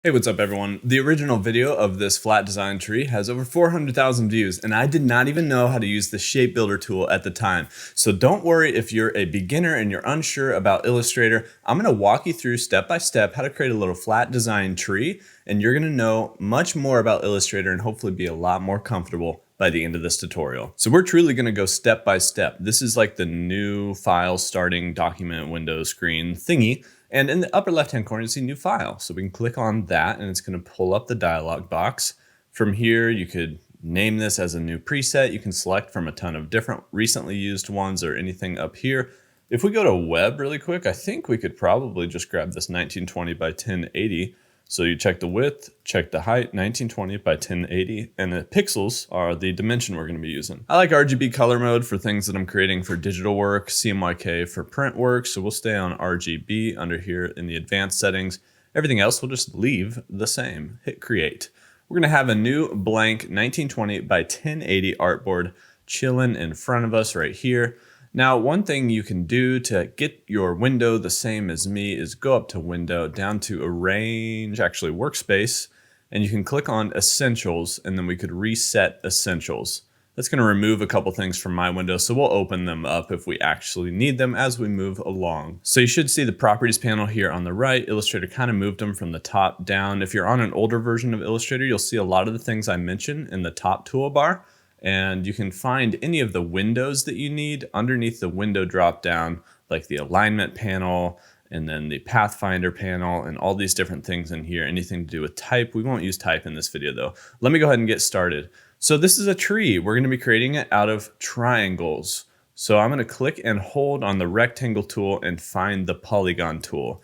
Hey, what's up everyone? The original video of this flat design tree has over 400,000 views, and I did not even know how to use the shape builder tool at the time. So don't worry if you're a beginner and you're unsure about Illustrator. I'm gonna walk you through step by step how to create a little flat design tree, and you're gonna know much more about Illustrator and hopefully be a lot more comfortable by the end of this tutorial. So we're truly gonna go step by step. This is like the new file starting document window screen thingy. And in the upper left-hand corner, you see new file. So we can click on that and it's gonna pull up the dialog box. From here, you could name this as a new preset. You can select from a ton of different recently used ones or anything up here. If we go to web really quick, I think we could probably just grab this 1920 by 1080. So you check the width, check the height, 1920 by 1080, and the pixels are the dimension we're gonna be using. I like RGB color mode for things that I'm creating for digital work, CMYK for print work, so we'll stay on RGB under here in the advanced settings. Everything else we'll just leave the same. Hit create. We're gonna have a new blank 1920 by 1080 artboard chilling in front of us right here. Now, one thing you can do to get your window the same as me is go up to window, down to arrange, actually workspace, and you can click on essentials, and then we could reset essentials. That's gonna remove a couple things from my window, so we'll open them up if we actually need them as we move along. So you should see the properties panel here on the right. Illustrator kind of moved them from the top down. If you're on an older version of Illustrator, you'll see a lot of the things I mentioned in the top toolbar. And you can find any of the windows that you need underneath the window drop down, like the alignment panel and then the Pathfinder panel and all these different things in here, anything to do with type. We won't use type in this video though. Let me go ahead and get started. So this is a tree. We're gonna be creating it out of triangles. So I'm gonna click and hold on the rectangle tool and find the polygon tool.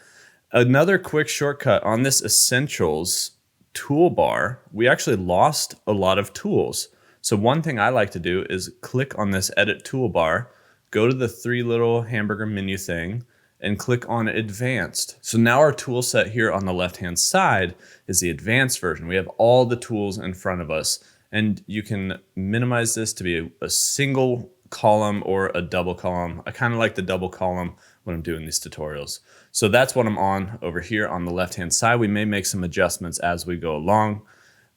Another quick shortcut on this essentials toolbar, we actually lost a lot of tools. So one thing I like to do is click on this edit toolbar, go to the three little hamburger menu thing, and click on advanced. So now our tool set here on the left-hand side is the advanced version. We have all the tools in front of us, and you can minimize this to be a single column or a double column. I kind of like the double column when I'm doing these tutorials. So that's what I'm on over here on the left-hand side. We may make some adjustments as we go along.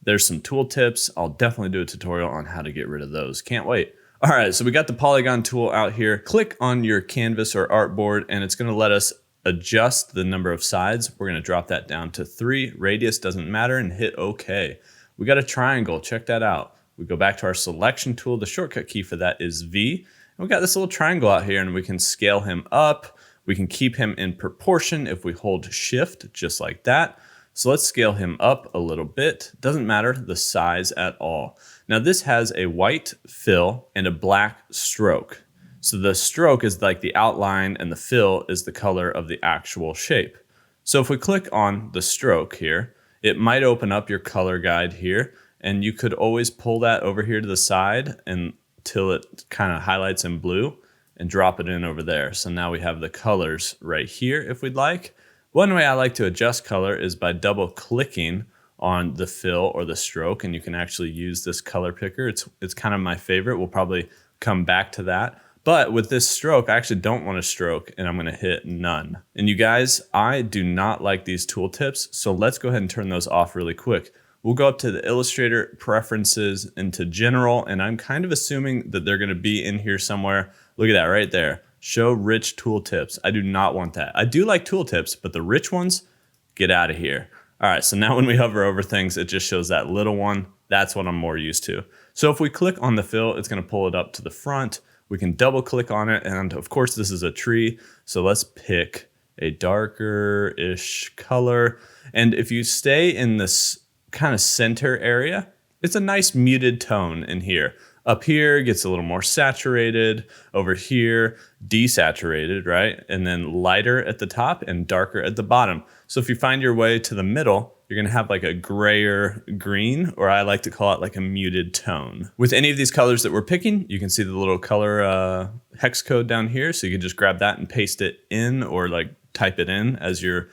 There's some tool tips. I'll definitely do a tutorial on how to get rid of those. Can't wait. All right, so we got the polygon tool out here. Click on your canvas or artboard and it's gonna let us adjust the number of sides. We're gonna drop that down to 3. Radius doesn't matter and hit OK. We got a triangle, check that out. We go back to our selection tool. The shortcut key for that is V. And we got this little triangle out here and we can scale him up. We can keep him in proportion if we hold shift, just like that. So let's scale him up a little bit. Doesn't matter the size at all. Now this has a white fill and a black stroke. So the stroke is like the outline and the fill is the color of the actual shape. So if we click on the stroke here, it might open up your color guide here, and you could always pull that over here to the side until it kind of highlights in blue and drop it in over there. So now we have the colors right here if we'd like. One way I like to adjust color is by double clicking on the fill or the stroke, and you can actually use this color picker. It's kind of my favorite. We'll probably come back to that. But with this stroke, I actually don't want to stroke, and I'm gonna hit none. And you guys, I do not like these tooltips, so let's go ahead and turn those off really quick. We'll go up to the Illustrator preferences into general, and I'm kind of assuming that they're gonna be in here somewhere. Look at that right there. Show rich tooltips. I do not want that. I do like tooltips, but the rich ones, get out of here. All right, so now when we hover over things, it just shows that little one. That's what I'm more used to. So if we click on the fill, it's gonna pull it up to the front. We can double click on it, and of course this is a tree, so let's pick a darker-ish color. And if you stay in this kind of center area, it's a nice muted tone in here. Up here gets a little more saturated, over here desaturated, right? And then lighter at the top and darker at the bottom. So if you find your way to the middle, you're gonna have like a grayer green, or I like to call it like a muted tone. With any of these colors that we're picking, you can see the little color hex code down here. So you can just grab that and paste it in, or like type it in as you're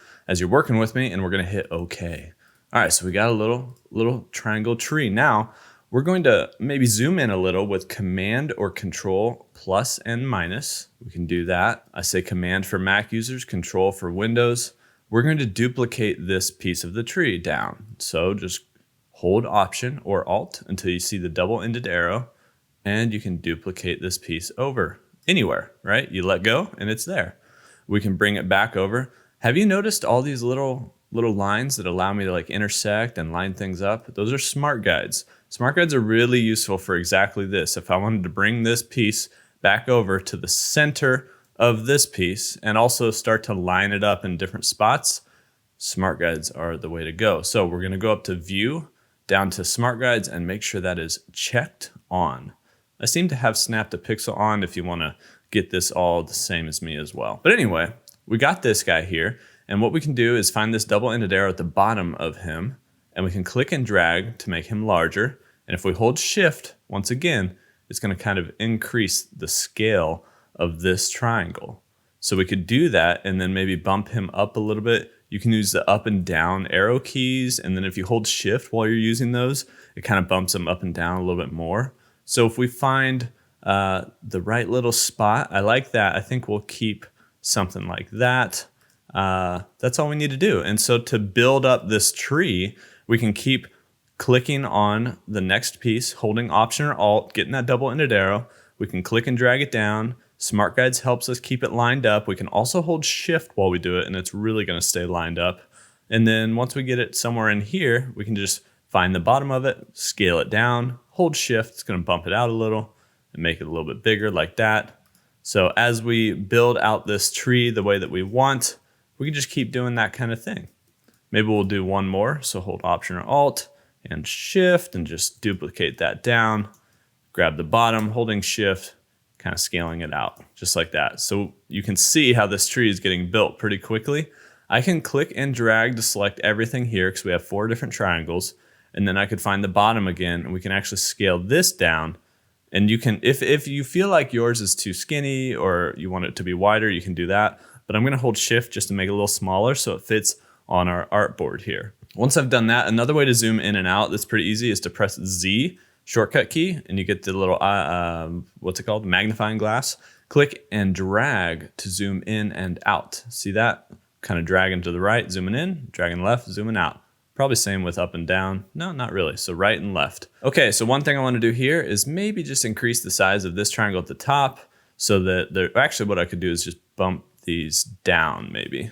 working with me, and we're gonna hit OK. All right, so we got a little triangle tree. Now, we're going to maybe zoom in a little with Command or Control plus and minus. We can do that. I say Command for Mac users, Control for Windows. we're going to duplicate this piece of the tree down. So just hold Option or Alt until you see the double-ended arrow, and you can duplicate this piece over anywhere, right? You let go and it's there. We can bring it back over. Have you noticed all these little lines that allow me to like intersect and line things up? Those are smart guides. Smart guides are really useful for exactly this. If I wanted to bring this piece back over to the center of this piece and also start to line it up in different spots, smart guides are the way to go. So we're going to go up to View, down to Smart Guides, and make sure that is checked on. I seem to have snapped a pixel on if you want to get this all the same as me as well. But anyway, we got this guy here, and what we can do is find this double-ended arrow at the bottom of him, and we can click and drag to make him larger. And if we hold Shift, once again, it's going to kind of increase the scale of this triangle. So we could do that and then maybe bump him up a little bit. You can use the up and down arrow keys, and then if you hold Shift while you're using those, it kind of bumps them up and down a little bit more. So if we find the right little spot, I like that. I think we'll keep something like that. That's all we need to do. And so to build up this tree, we can keep clicking on the next piece, holding Option or Alt, getting that double-ended arrow. We can click and drag it down. Smart Guides helps us keep it lined up. We can also hold Shift while we do it, and it's really going to stay lined up. And then once we get it somewhere in here, we can just find the bottom of it, scale it down, hold Shift. It's going to bump it out a little and make it a little bit bigger like that. So as we build out this tree the way that we want, we can just keep doing that kind of thing. Maybe we'll do one more. So hold Option or Alt and Shift and just duplicate that down. Grab the bottom, holding Shift, kind of scaling it out just like that. So you can see how this tree is getting built pretty quickly. I can click and drag to select everything here because we have 4 different triangles. And then I could find the bottom again, and we can actually scale this down. And you can, if you feel like yours is too skinny or you want it to be wider, you can do that. But I'm going to hold Shift just to make it a little smaller so it fits on our artboard here. Once I've done that, another way to zoom in and out that's pretty easy is to press Z, shortcut key, and you get the little, what's it called? Magnifying glass. Click and drag to zoom in and out. See that? Kind of dragging to the right, zooming in, dragging left, zooming out. Probably same with up and down. No, not really. So right and left. Okay, so one thing I want to do here is maybe just increase the size of this triangle at the top so that actually what I could do is just bump these down maybe.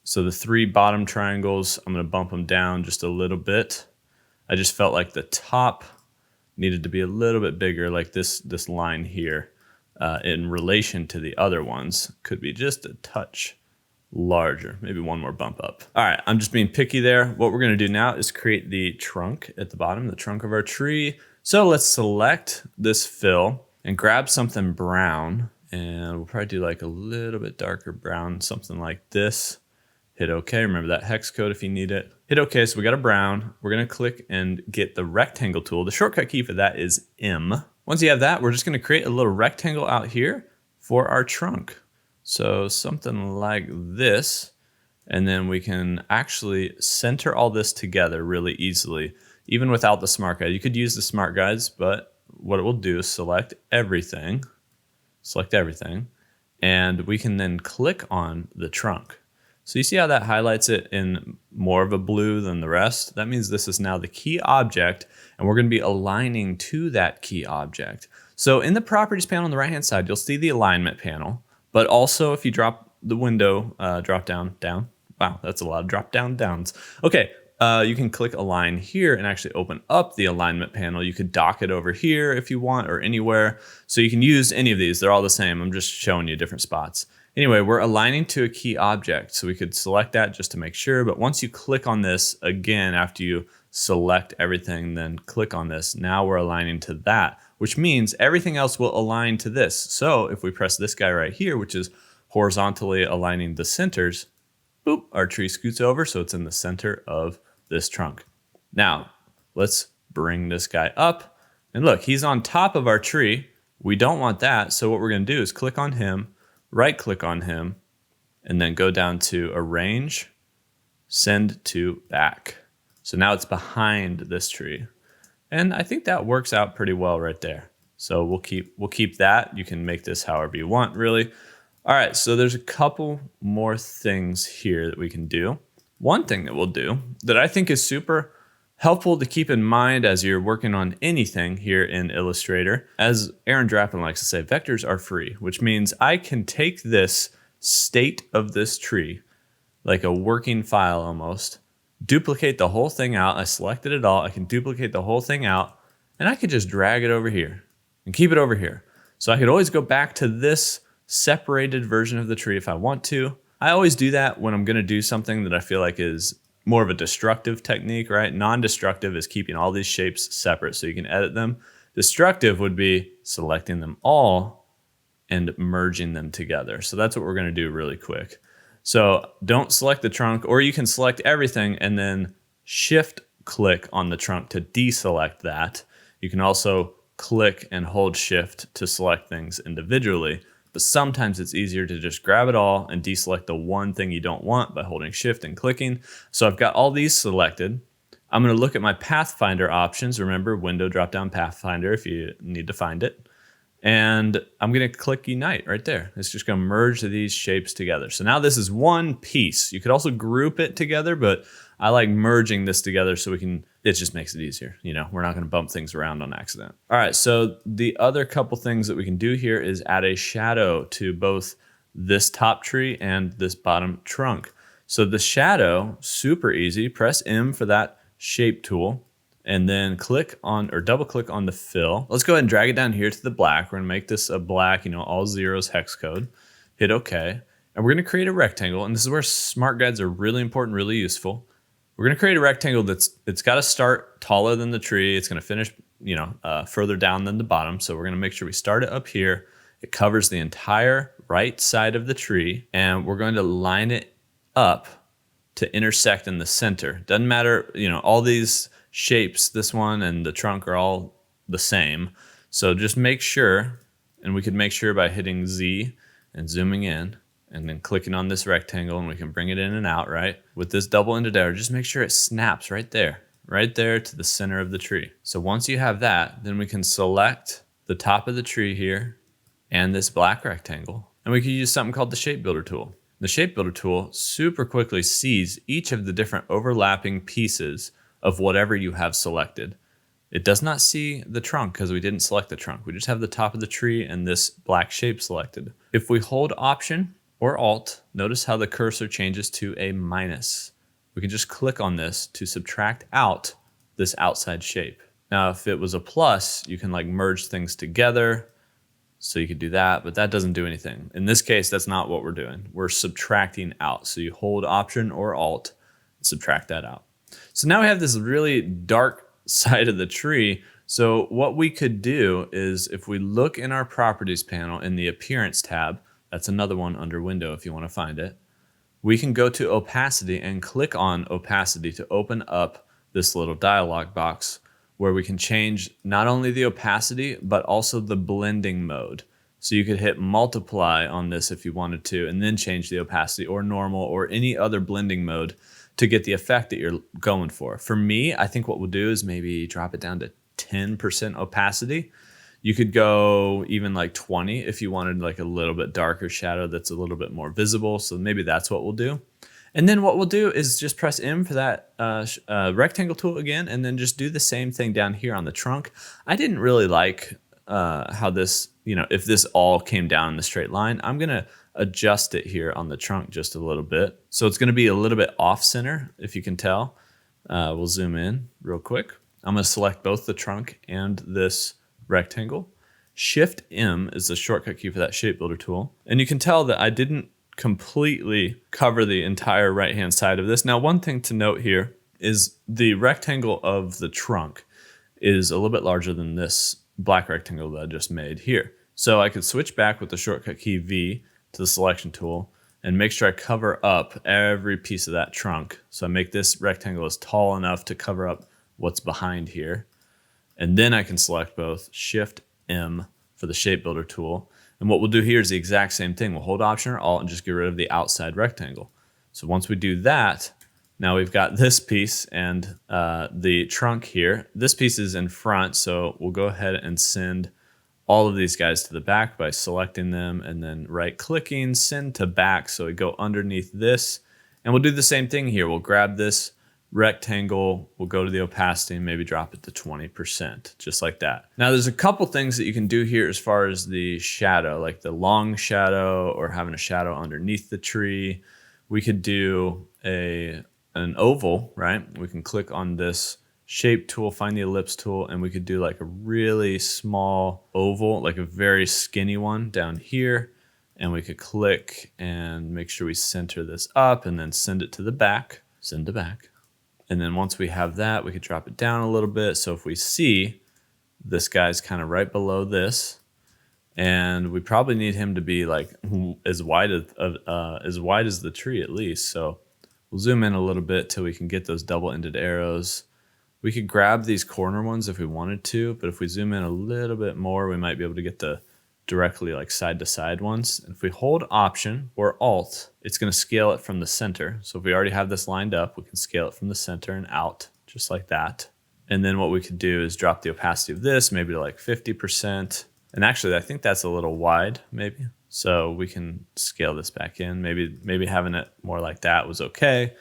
So the 3 bottom triangles, I'm going to bump them down just a little bit. I just felt like the top needed to be a little bit bigger, like this line here in relation to the other ones could be just a touch larger, maybe one more bump up. All right, I'm just being picky there. What we're going to do now is create the trunk at the bottom, the trunk of our tree. So let's select this fill and grab something brown, and we'll probably do like a little bit darker brown, something like this. Hit OK. Remember that hex code if you need it. Hit OK. So we got a brown. We're going to click and get the rectangle tool. The shortcut key for that is M. Once you have that, we're just going to create a little rectangle out here for our trunk. So something like this. And then we can actually center all this together really easily, even without the smart guide. You could use the smart guides, but what it will do is select everything, and we can then click on the trunk. So you see how that highlights it in more of a blue than the rest? That means this is now the key object, and we're going to be aligning to that key object. So in the properties panel on the right-hand side, you'll see the alignment panel, but also if you drop the window, drop down. Wow, that's a lot of drop down downs. Okay, you can click align here and actually open up the alignment panel. You could dock it over here if you want or anywhere. So you can use any of these. They're all the same. I'm just showing you different spots. Anyway, we're aligning to a key object, so we could select that just to make sure. But once you click on this again, after you select everything, then click on this, now we're aligning to that, which means everything else will align to this. So if we press this guy right here, which is horizontally aligning the centers, boop, our tree scoots over, so it's in the center of this trunk. Now, let's bring this guy up. And look, he's on top of our tree. We don't want that, so what we're going to do is click on him, right-click on him, and then go down to Arrange, Send to Back. So now it's behind this tree. And I think that works out pretty well right there. So we'll keep that. You can make this however you want, really. All right, so there's a couple more things here that we can do. One thing that we'll do that I think is super helpful to keep in mind as you're working on anything here in Illustrator, as Aaron Drappin likes to say, vectors are free, which means I can take this state of this tree, like a working file almost, duplicate the whole thing out. I selected it all. I can duplicate the whole thing out, and I could just drag it over here and keep it over here. So I could always go back to this separated version of the tree if I want to. I always do that when I'm going to do something that I feel like is more of a destructive technique, right? Non-destructive is keeping all these shapes separate so you can edit them. Destructive would be selecting them all and merging them together. So that's what we're going to do really quick. So don't select the trunk, or you can select everything and then shift click on the trunk to deselect that. You can also click and hold shift to select things individually, but sometimes it's easier to just grab it all and deselect the one thing you don't want by holding shift and clicking. So I've got all these selected. I'm going to look at my Pathfinder options. Remember, window drop down Pathfinder if you need to find it. And I'm going to click Unite right there. It's just going to merge these shapes together. So now this is one piece. You could also group it together, but I like merging this together so we can, it just makes it easier. You know, we're not going to bump things around on accident. All right, so the other couple things that we can do here is add a shadow to both this top tree and this bottom trunk. So the shadow, super easy. Press M for that shape tool, and then click on or double click on the fill. Let's go ahead and drag it down here to the black. We're gonna make this a black, you know, all zeros hex code. Hit OK. And we're gonna create a rectangle. And this is where smart guides are really important, really useful. We're gonna create a rectangle it's gotta start taller than the tree. It's gonna finish, you know, further down than the bottom. So we're gonna make sure we start it up here. It covers the entire right side of the tree. And we're going to line it up to intersect in the center. Doesn't matter, you know, all these shapes, this one and the trunk are all the same. So just make sure, and we could make sure by hitting Z and zooming in and then clicking on this rectangle, and we can bring it in and out, right? With this double-ended arrow, just make sure it snaps right there to the center of the tree. So once you have that, then we can select the top of the tree here and this black rectangle. And we can use something called the Shape Builder tool. The Shape Builder tool super quickly sees each of the different overlapping pieces of whatever you have selected. It does not see the trunk because we didn't select the trunk. We just have the top of the tree and this black shape selected. If we hold Option or Alt, notice how the cursor changes to a minus. We can just click on this to subtract out this outside shape. Now, if it was a plus, you can like merge things together. So you could do that, but that doesn't do anything. In this case, that's not what we're doing. We're subtracting out. So you hold Option or Alt, and subtract that out. So now we have this really dark side of the tree. So what we could do is if we look in our Properties panel in the Appearance tab, that's another one under Window if you want to find it, we can go to Opacity and click on Opacity to open up this little dialog box where we can change not only the opacity, but also the blending mode. So you could hit multiply on this if you wanted to, and then change the opacity or normal or any other blending mode to get the effect that you're going for. For me, I think what we'll do is maybe drop it down to 10% opacity. You could go even like 20 if you wanted like a little bit darker shadow that's a little bit more visible. So maybe that's what we'll do. And then what we'll do is just press M for that rectangle tool again, and then just do the same thing down here on the trunk. I didn't really like how this, you know, if this all came down in the straight line. I'm gonna adjust it here on the trunk just a little bit. So it's gonna be a little bit off center, if you can tell. We'll zoom in real quick. I'm gonna select both the trunk and this rectangle. Shift M is the shortcut key for that Shape Builder tool. And you can tell that I didn't completely cover the entire right-hand side of this. Now, one thing to note here is the rectangle of the trunk is a little bit larger than this black rectangle that I just made here. So I could switch back with the shortcut key V to the selection tool and make sure I cover up every piece of that trunk. So I make this rectangle as tall enough to cover up what's behind here. And then I can select both Shift M for the Shape Builder tool. And what we'll do here is the exact same thing. We'll hold Option or Alt and just get rid of the outside rectangle. So once we do that, now we've got this piece and the trunk here. This piece is in front, so we'll go ahead and send all of these guys to the back by selecting them and then right clicking, send to back. So we go underneath this, and we'll do the same thing here. We'll grab this rectangle, we'll go to the opacity and maybe drop it to 20%, just like that. Now there's a couple things that you can do here as far as the shadow, like the long shadow or having a shadow underneath the tree. We could do an oval, right? We can click on this shape tool, find the ellipse tool, and we could do like a really small oval, like a very skinny one down here. And we could click and make sure we center this up and then send it to the back, send to back. And then once we have that, we could drop it down a little bit. So if we see this guy's kind of right below this, and we probably need him to be like as wide as the tree at least. So we'll zoom in a little bit till we can get those double-ended arrows. We could grab these corner ones if we wanted to, but if we zoom in a little bit more, we might be able to get the directly like side to side ones. And if we hold Option or Alt, it's going to scale it from the center. So if we already have this lined up, we can scale it from the center and out, just like that. And then what we could do is drop the opacity of this, maybe to like 50%. And actually, I think that's a little wide, maybe. So we can scale this back in. Maybe having it more like that was okay.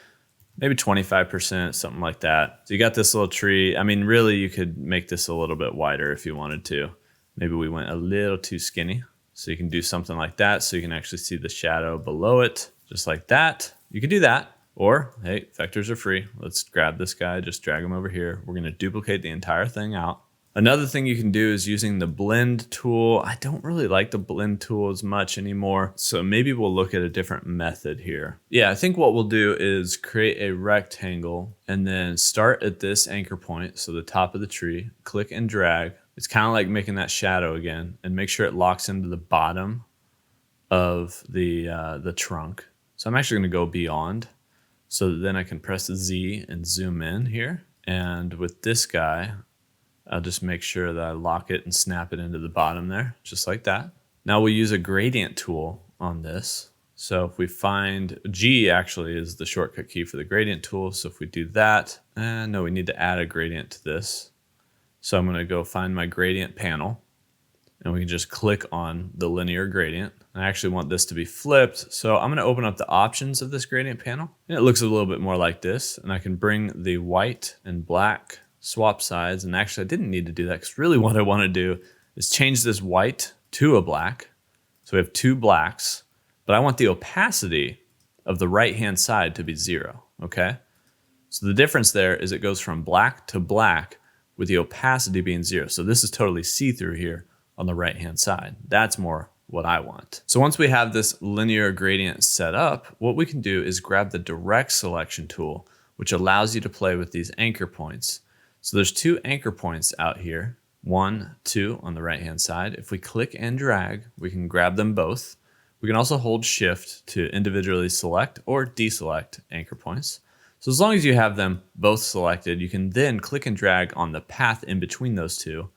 Maybe 25%, something like that. So you got this little tree. I mean, really, you could make this a little bit wider if you wanted to. Maybe we went a little too skinny. So you can do something like that so you can actually see the shadow below it, just like that. You could do that. Or, hey, vectors are free. Let's grab this guy, just drag him over here. We're gonna duplicate the entire thing out. Another thing you can do is using the blend tool. I don't really like the blend tool as much anymore, so maybe we'll look at a different method here. Yeah, I think what we'll do is create a rectangle and then start at this anchor point, so the top of the tree, click and drag. It's kind of like making that shadow again, and make sure it locks into the bottom of the trunk. So I'm actually gonna go beyond, so that then I can press Z and zoom in here. And with this guy, I'll just make sure that I lock it and snap it into the bottom there, just like that. Now we'll use a gradient tool on this. So if we find, G actually is the shortcut key for the gradient tool. So if we do that, no, we need to add a gradient to this. So I'm gonna go find my gradient panel, and we can just click on the linear gradient. I actually want this to be flipped. So I'm gonna open up the options of this gradient panel. And it looks a little bit more like this. And I can bring the white and black, swap sides. And actually I didn't need to do that, because really what I wanna do is change this white to a black. So we have two blacks, but I want the opacity of the right-hand side to be 0, okay? So the difference there is it goes from black to black with the opacity being 0. So this is totally see-through here on the right-hand side. That's more what I want. So once we have this linear gradient set up, what we can do is grab the direct selection tool, which allows you to play with these anchor points. So there's 2 anchor points out here, 1, 2 on the right-hand side. If we click and drag, we can grab them both. We can also hold Shift to individually select or deselect anchor points. So as long as you have them both selected, you can then click and drag on the path in between those two,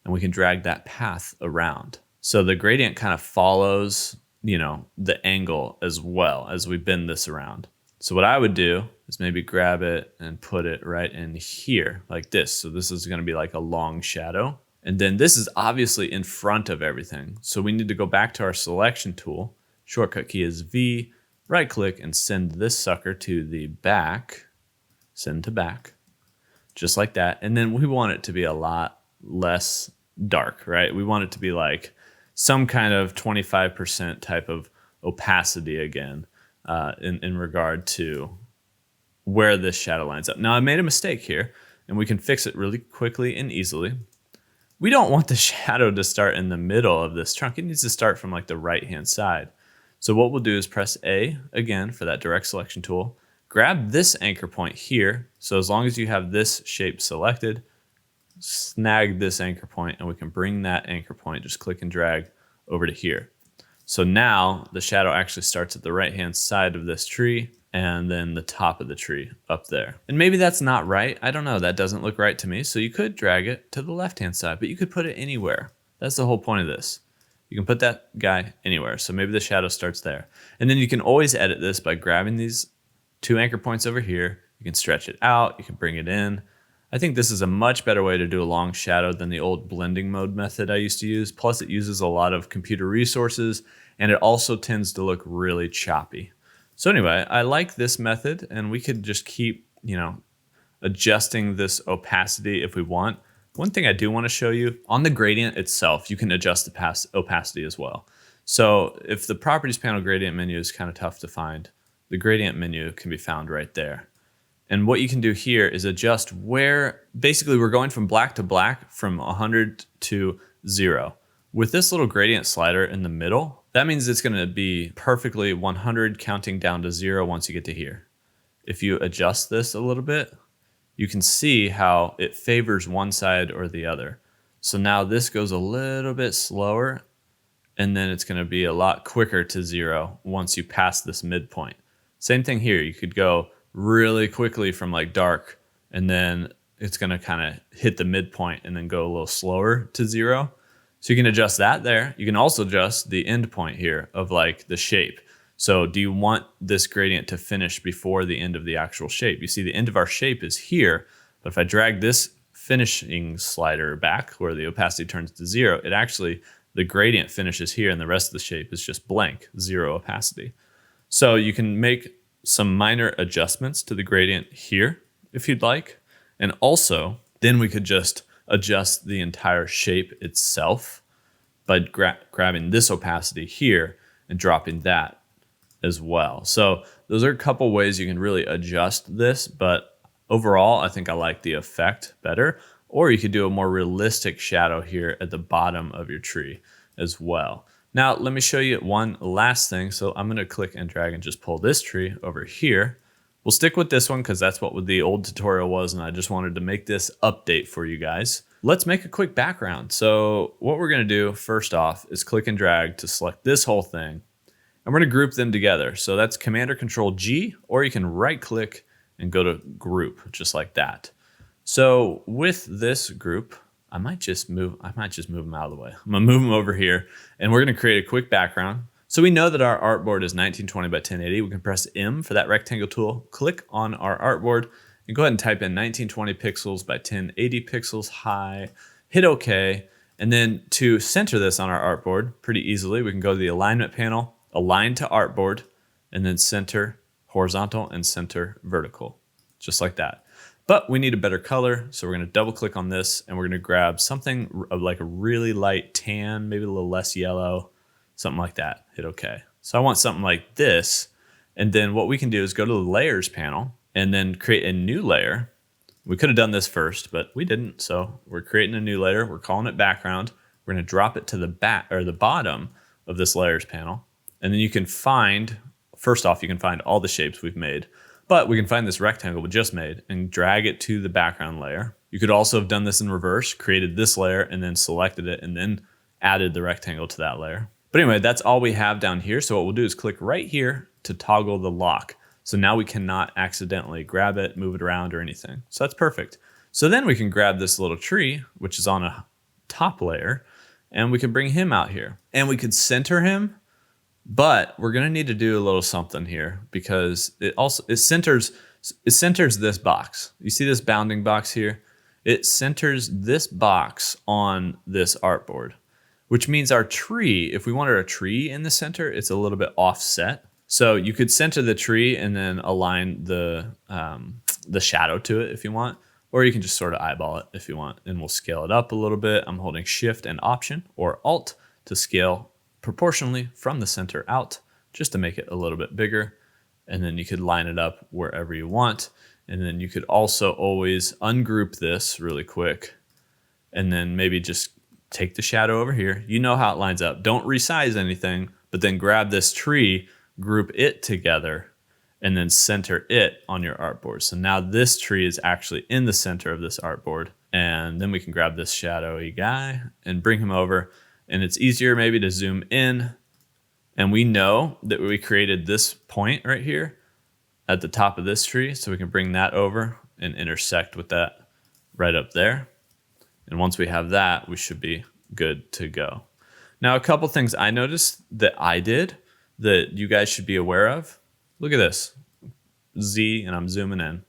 and we can drag that path around. So the gradient kind of follows, the angle as well as we bend this around. So what I would do is maybe grab it and put it right in here like this. So this is going to be like a long shadow. And then this is obviously in front of everything. So we need to go back to our selection tool. Shortcut key is V, right click and send this sucker to the back, send to back, just like that. And then we want it to be a lot less dark, right? We want it to be like some kind of 25% type of opacity again, in regard to where this shadow lines up. Now I made a mistake here, and we can fix it really quickly and easily. We don't want the shadow to start in the middle of this trunk. It needs to start from like the right-hand side. So what we'll do is press A again for that direct selection tool, grab this anchor point here. So as long as you have this shape selected, snag this anchor point, and we can bring that anchor point, just click and drag over to here. So now the shadow actually starts at the right-hand side of this tree and then the top of the tree up there. And maybe that's not right. I don't know. That doesn't look right to me. So you could drag it to the left-hand side, but you could put it anywhere. That's the whole point of this. You can put that guy anywhere. So maybe the shadow starts there. And then you can always edit this by grabbing these 2 anchor points over here. You can stretch it out. You can bring it in. I think this is a much better way to do a long shadow than the old blending mode method I used to use. Plus it uses a lot of computer resources and it also tends to look really choppy. So anyway, I like this method and we could just keep, adjusting this opacity if we want. One thing I do want to show you, on the gradient itself, you can adjust the opacity as well. So if the properties panel gradient menu is kind of tough to find, the gradient menu can be found right there. And what you can do here is adjust where, basically we're going from black to black from 100 to 0. With this little gradient slider in the middle, that means it's going to be perfectly 100 counting down to 0 once you get to here. If you adjust this a little bit, you can see how it favors one side or the other. So now this goes a little bit slower and then it's going to be a lot quicker to 0 once you pass this midpoint. Same thing here. You could go really quickly from like dark and then it's going to kind of hit the midpoint and then go a little slower to 0. So you can adjust that there. You can also adjust the end point here of like the shape. So do you want this gradient to finish before the end of the actual shape? You see the end of our shape is here, but if I drag this finishing slider back where the opacity turns to 0, it actually, the gradient finishes here and the rest of the shape is just blank, 0 opacity. So you can make some minor adjustments to the gradient here if you'd like. And also, then we could just adjust the entire shape itself by grabbing this opacity here and dropping that as well. So those are a couple ways you can really adjust this, but overall, I think I like the effect better. Or you could do a more realistic shadow here at the bottom of your tree as well. Now, let me show you one last thing. So I'm going to click and drag and just pull this tree over here. We'll stick with this one because that's what the old tutorial was, and I just wanted to make this update for you guys. Let's make a quick background. So what we're going to do first off is click and drag to select this whole thing. And we're going to group them together. So that's Command or Control G, or you can right click and go to group just like that. So with this group, I might just move them out of the way. I'm gonna move them over here and we're gonna create a quick background. So we know that our artboard is 1920 by 1080. We can press M for that rectangle tool, click on our artboard and go ahead and type in 1920 pixels by 1080 pixels high, hit OK. And then to center this on our artboard pretty easily, we can go to the alignment panel, align to artboard, and then center horizontal and center vertical, just like that. But we need a better color, so we're going to double click on this and we're going to grab something like a really light tan, maybe a little less yellow, something like that. Hit OK. So I want something like this. And then what we can do is go to the layers panel and then create a new layer. We could have done this first, but we didn't. So we're creating a new layer. We're calling it background. We're going to drop it to the bottom of this layers panel. And then you can find, first off, you can find all the shapes we've made, but we can find this rectangle we just made and drag it to the background layer. You could also have done this in reverse, created this layer and then selected it and then added the rectangle to that layer. But anyway, that's all we have down here. So what we'll do is click right here to toggle the lock. So now we cannot accidentally grab it, move it around or anything. So that's perfect. So then we can grab this little tree, which is on a top layer, and we can bring him out here and we could center him. But we're gonna need to do a little something here because it centers this box. You see this bounding box here? It centers this box on this artboard, which means our tree, if we wanted a tree in the center, it's a little bit offset. So you could center the tree and then align the shadow to it if you want, or you can just sort of eyeball it if you want, and we'll scale it up a little bit. I'm holding Shift and Option or Alt to scale proportionally from the center out just to make it a little bit bigger. And then you could line it up wherever you want. And then you could also always ungroup this really quick and then maybe just take the shadow over here. You know how it lines up. Don't resize anything, but then grab this tree, group it together, and then center it on your artboard. So now this tree is actually in the center of this artboard. And then we can grab this shadowy guy and bring him over. And it's easier maybe to zoom in. And we know that we created this point right here at the top of this tree. So we can bring that over and intersect with that right up there. And once we have that, we should be good to go. Now, a couple things I noticed that I did that you guys should be aware of. Look at this, Z, and I'm zooming in.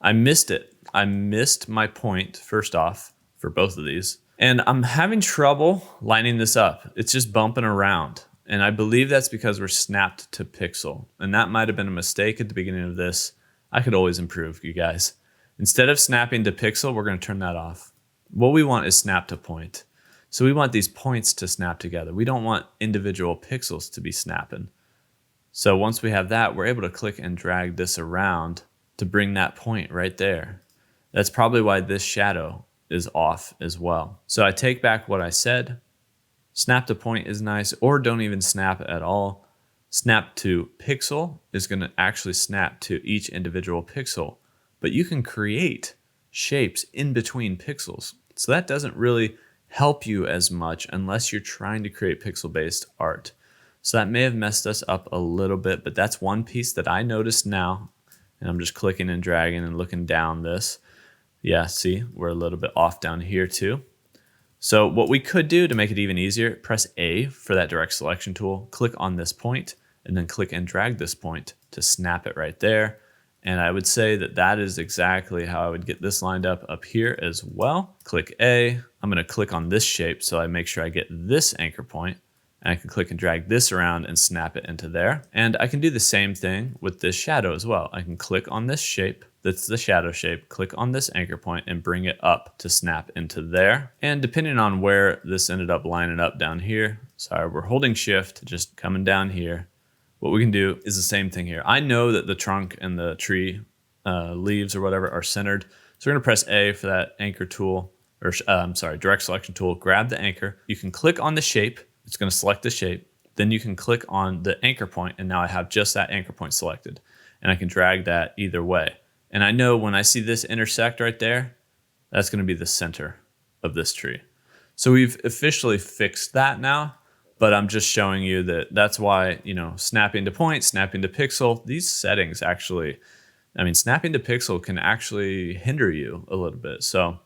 I missed it. I missed my point first off for both of these. And I'm having trouble lining this up. It's just bumping around. And I believe that's because we're snapped to pixel. And that might have been a mistake at the beginning of this. I could always improve, you guys. Instead of snapping to pixel, we're going to turn that off. What we want is snap to point. So we want these points to snap together. We don't want individual pixels to be snapping. So once we have that, we're able to click and drag this around to bring that point right there. That's probably why this shadow is off as well. So I take back what I said. Snap to point is nice, or don't even snap at all. Snap to pixel is going to actually snap to each individual pixel, but you can create shapes in between pixels. So that doesn't really help you as much unless you're trying to create pixel-based art. So that may have messed us up a little bit, but that's one piece that I noticed now. And I'm just clicking and dragging and looking down this. Yeah, see, we're a little bit off down here too. So what we could do to make it even easier, press A for that direct selection tool, click on this point, and then click and drag this point to snap it right there. And I would say that that is exactly how I would get this lined up here as well. Click A, I'm gonna click on this shape so I make sure I get this anchor point. And I can click and drag this around and snap it into there. And I can do the same thing with this shadow as well. I can click on this shape, that's the shadow shape, click on this anchor point and bring it up to snap into there. And depending on where this ended up lining up down here, sorry, we're holding shift, just coming down here. What we can do is the same thing here. I know that the trunk and the tree leaves or whatever are centered. So we're gonna press A for that anchor tool, or direct selection tool, grab the anchor. You can click on the shape. It's going to select the shape. Then you can click on the anchor point, and now I have just that anchor point selected. And I can drag that either way. And I know when I see this intersect right there, that's going to be the center of this tree. So we've officially fixed that now, but I'm just showing you that that's why, you know, snapping to point, snapping to pixel, these settings actually, I mean, snapping to pixel can actually hinder you a little bit. So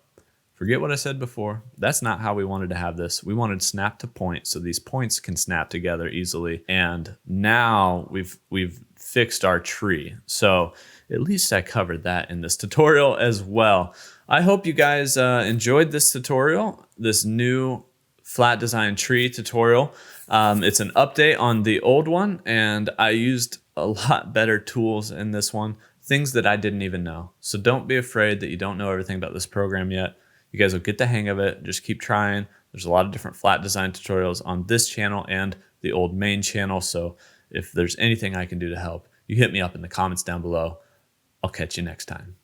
forget what I said before. That's not how we wanted to have this. We wanted snap to point, so these points can snap together easily. And now we've fixed our tree. So at least I covered that in this tutorial as well. I hope you guys enjoyed this tutorial, this new flat design tree tutorial. It's an update on the old one, and I used a lot better tools in this one, things that I didn't even know. So don't be afraid that you don't know everything about this program yet. You guys will get the hang of it. Just keep trying. There's a lot of different flat design tutorials on this channel and the old main channel. So if there's anything I can do to help, you hit me up in the comments down below. I'll catch you next time.